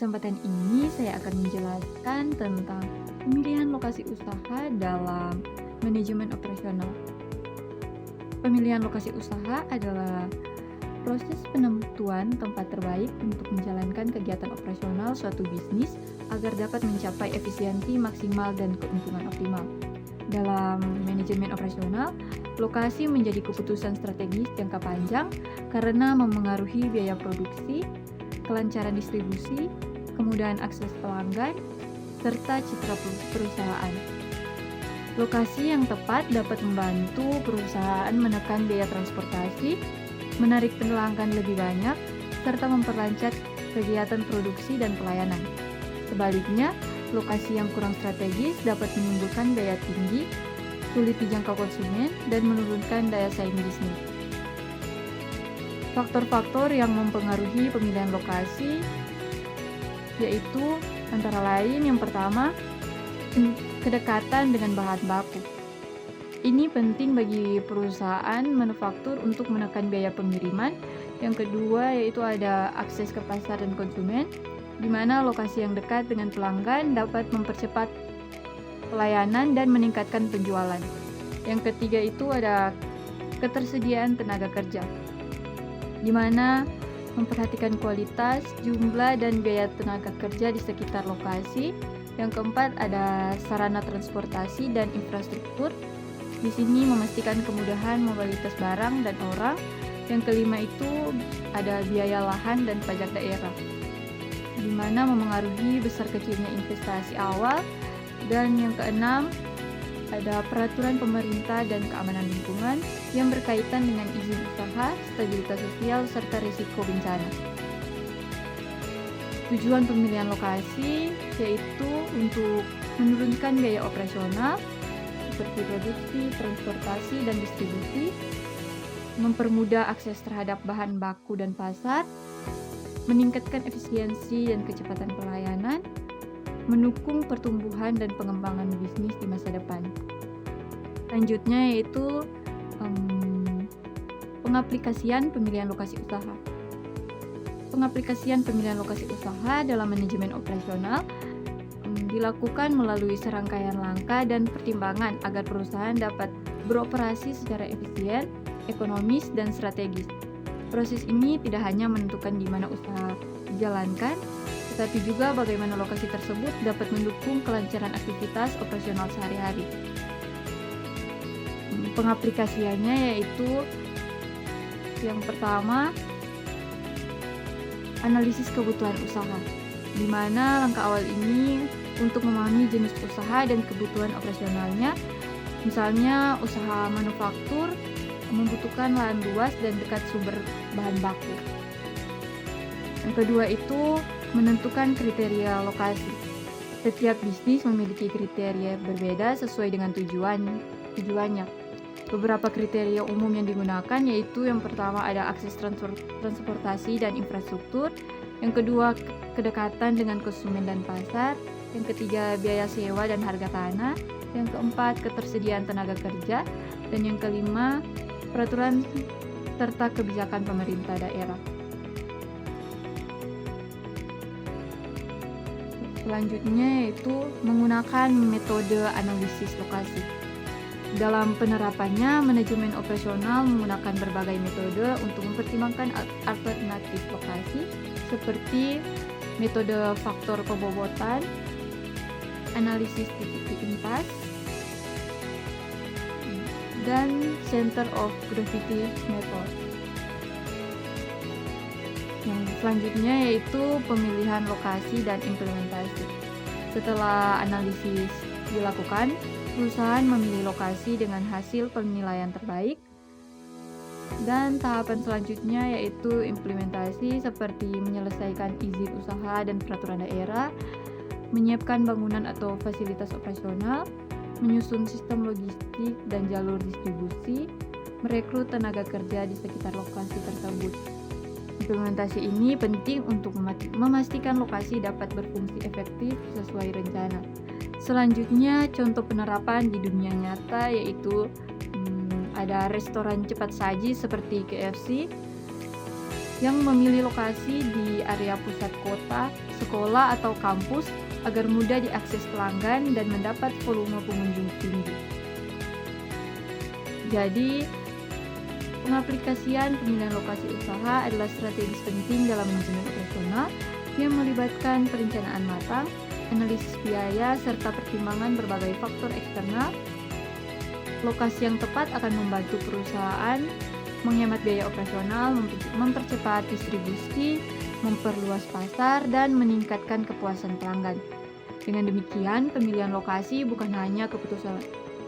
kesempatan ini saya akan menjelaskan tentang pemilihan lokasi usaha dalam manajemen operasional. Pemilihan lokasi usaha adalah proses penentuan tempat terbaik untuk menjalankan kegiatan operasional suatu bisnis agar dapat mencapai efisiensi maksimal dan keuntungan optimal. Dalam manajemen operasional, lokasi menjadi keputusan strategis jangka panjang karena memengaruhi biaya produksi, kelancaran distribusi, kemudahan akses pelanggan, serta citra perusahaan. Lokasi yang tepat dapat membantu perusahaan menekan biaya transportasi, menarik pelanggan lebih banyak, serta memperlancar kegiatan produksi dan pelayanan. Sebaliknya, lokasi yang kurang strategis dapat menimbulkan biaya tinggi, sulit dijangkau konsumen, dan menurunkan daya saing bisnis. Faktor-faktor yang mempengaruhi pemilihan lokasi yaitu antara lain yang pertama, kedekatan dengan bahan baku. Ini penting bagi perusahaan manufaktur untuk menekan biaya pengiriman. Yang kedua yaitu ada akses ke pasar dan konsumen, di mana lokasi yang dekat dengan pelanggan dapat mempercepat pelayanan dan meningkatkan penjualan. Yang ketiga itu ada ketersediaan tenaga kerja, di mana memperhatikan kualitas, jumlah, dan biaya tenaga kerja di sekitar lokasi. Yang keempat ada sarana transportasi dan infrastruktur. Di sini memastikan kemudahan mobilitas barang dan orang. Yang kelima itu ada biaya lahan dan pajak daerah, di mana memengaruhi besar kecilnya investasi awal. Dan yang keenam ada peraturan pemerintah dan keamanan lingkungan yang berkaitan dengan izin usaha, stabilitas sosial, serta risiko bencana. Tujuan pemilihan lokasi yaitu untuk menurunkan biaya operasional seperti produksi, transportasi, dan distribusi, mempermudah akses terhadap bahan baku dan pasar, meningkatkan efisiensi dan kecepatan pelayanan, mendukung pertumbuhan dan pengembangan bisnis di masa depan. Selanjutnya yaitu pengaplikasian pemilihan lokasi usaha. Pengaplikasian pemilihan lokasi usaha dalam manajemen operasional dilakukan melalui serangkaian langkah dan pertimbangan agar perusahaan dapat beroperasi secara efisien, ekonomis, dan strategis. Proses ini tidak hanya menentukan di mana usaha dijalankan, tetapi juga bagaimana lokasi tersebut dapat mendukung kelancaran aktivitas operasional sehari-hari. Pengaplikasiannya yaitu yang pertama, analisis kebutuhan usaha, di mana langkah awal ini untuk memahami jenis usaha dan kebutuhan operasionalnya. Misalnya usaha manufaktur membutuhkan lahan luas dan dekat sumber bahan baku. Yang kedua itu menentukan kriteria lokasi. Setiap bisnis memiliki kriteria berbeda sesuai dengan tujuannya. Beberapa kriteria umum yang digunakan yaitu yang pertama ada akses transportasi dan infrastruktur, yang kedua kedekatan dengan konsumen dan pasar, yang ketiga biaya sewa dan harga tanah, yang keempat ketersediaan tenaga kerja, dan yang kelima peraturan serta kebijakan pemerintah daerah. Selanjutnya yaitu menggunakan metode analisis lokasi. Dalam penerapannya, manajemen operasional menggunakan berbagai metode untuk mempertimbangkan alternatif lokasi seperti metode faktor pebobotan, analisis titik impas, dan center of gravity method. Yang selanjutnya yaitu pemilihan lokasi dan implementasi. Setelah analisis dilakukan, perusahaan memilih lokasi dengan hasil penilaian terbaik. Dan tahapan selanjutnya yaitu implementasi seperti menyelesaikan izin usaha dan peraturan daerah, menyiapkan bangunan atau fasilitas operasional, menyusun sistem logistik dan jalur distribusi, merekrut tenaga kerja di sekitar lokasi tersebut. Implementasi ini penting untuk memastikan lokasi dapat berfungsi efektif sesuai rencana. Selanjutnya, contoh penerapan di dunia nyata yaitu ada restoran cepat saji seperti KFC yang memilih lokasi di area pusat kota sekolah atau kampus agar mudah diakses pelanggan dan mendapat volume pengunjung tinggi. Jadi, pengaplikasian pemilihan lokasi usaha adalah strategis penting dalam manajemen operasional yang melibatkan perencanaan matang, analisis biaya, serta pertimbangan berbagai faktor eksternal. Lokasi yang tepat akan membantu perusahaan menghemat biaya operasional, mempercepat distribusi, memperluas pasar, dan meningkatkan kepuasan pelanggan. Dengan demikian, pemilihan lokasi bukan hanya keputusan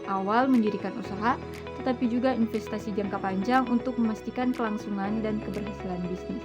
awal mendirikan usaha, tetapi juga investasi jangka panjang untuk memastikan kelangsungan dan keberhasilan bisnis.